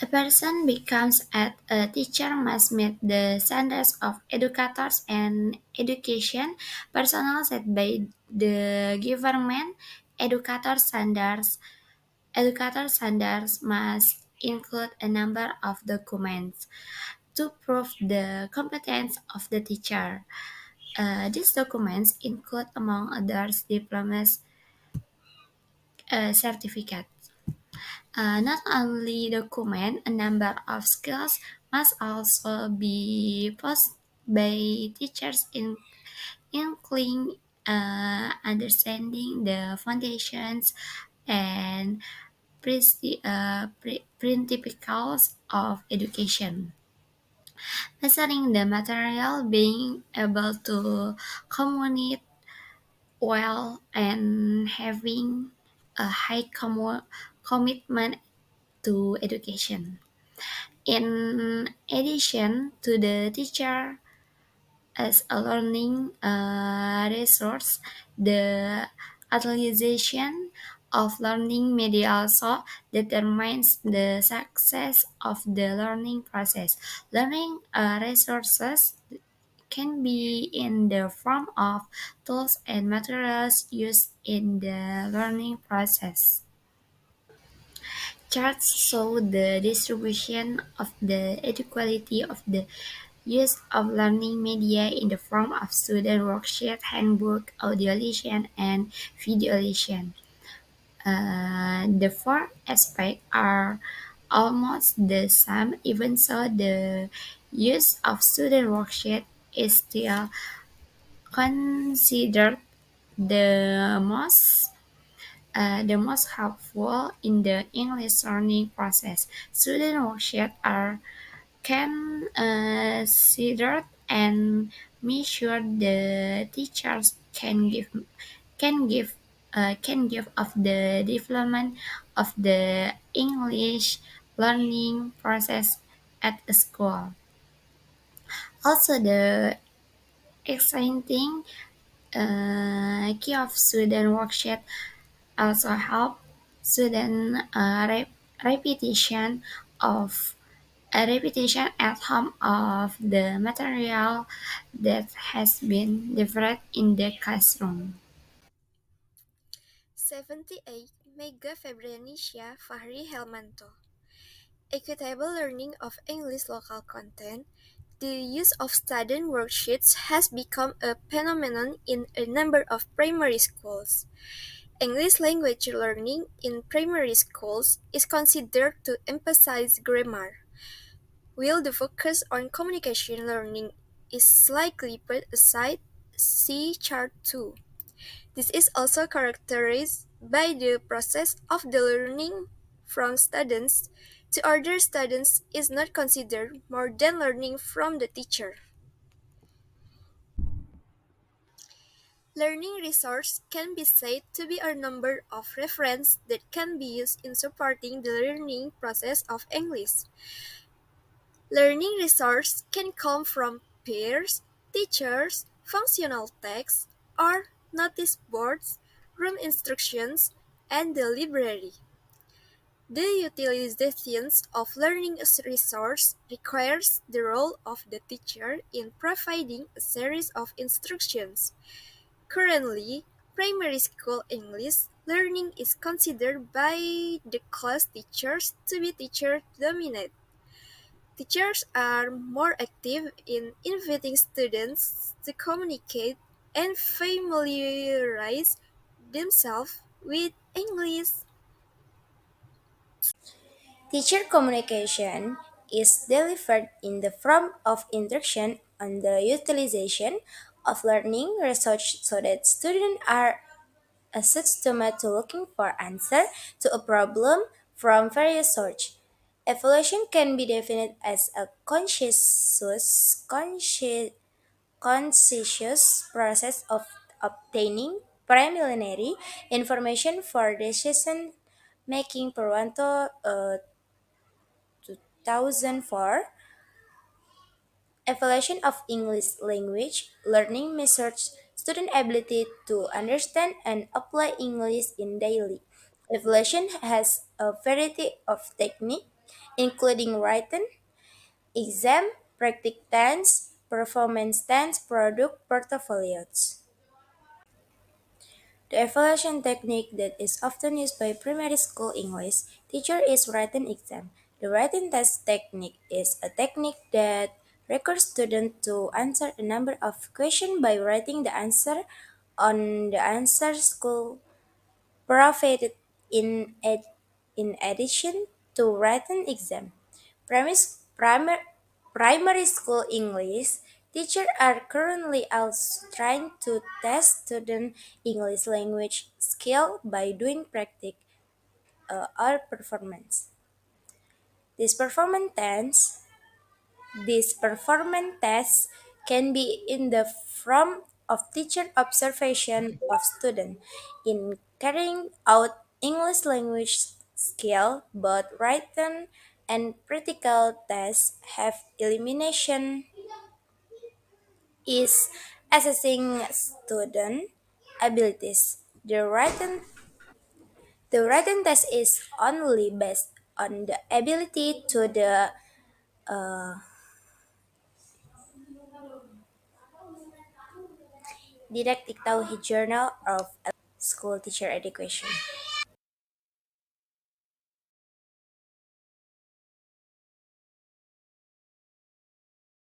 A person becomes a teacher must meet the standards of educators and education personnel set by the government. Educator standards Educator standards must include a number of documents to prove the competence of the teacher. These documents include, among others, diplomas, certificates. Not only document, a number of skills must also be posted by teachers including understanding the foundations and principles of education. Mastering the material, being able to communicate well, and having a high commitment to education. In addition to the teacher as a learning resource, the utilization of learning media also determines the success of the learning process. Learning resources can be in the form of tools and materials used in the learning process. Charts show the distribution of the inequality of the use of learning media in the form of student worksheet, handbook, audio lesson, and video lesson. The four aspects are almost the same, even so the use of student worksheet is still considered the most helpful in the English learning process. Student worksheets are considered and measured. The teachers can give of the development of the English learning process at a school. Also, the exciting key of student worksheet also help student repetition of a repetition at home of the material that has been developed in the classroom. 78 Mega Febrenicia Fahri Helmanto. Equitable learning of English local content. The use of student worksheets has become a phenomenon in a number of primary schools. English language learning in primary schools is considered to emphasize grammar, while the focus on communication learning is likely put aside. See Chart 2. This is also characterized by the process of the learning from students to other students is not considered more than learning from the teacher. Learning resource can be said to be a number of references that can be used in supporting the learning process of English. Learning resource can come from peers, teachers, functional texts, or notice boards, room instructions, and the library. The utilization of learning resource requires the role of the teacher in providing a series of instructions. Currently, primary school English learning is considered by the class teachers to be teacher-dominated. Teachers are more active in inviting students to communicate and familiarize themselves with English. Teacher communication is delivered in the form of instruction on the utilization of learning research so that students are accustomed to looking for answer to a problem from various sources. Evaluation can be defined as a conscientious process of obtaining preliminary information for decision making pursuant 2004. Evaluation of English language learning measures student ability to understand and apply English in daily. Evaluation has a variety of techniques including written exam, practice tests, performance tests, product portfolios. The evaluation technique that is often used by primary school English teacher is written exam. The written test technique is a technique that requires students to answer a number of questions by writing the answer on the answer school provided in addition to written exam. Primary school English teachers are currently also trying to test student English language skill by doing practice or performance. This performance test These performance tests can be in the form of teacher observation of student in carrying out English language skill. Both written and practical tests have elimination is assessing student abilities. The written test is only based on the ability to the didactic Tauhid Journal of School Teacher Education.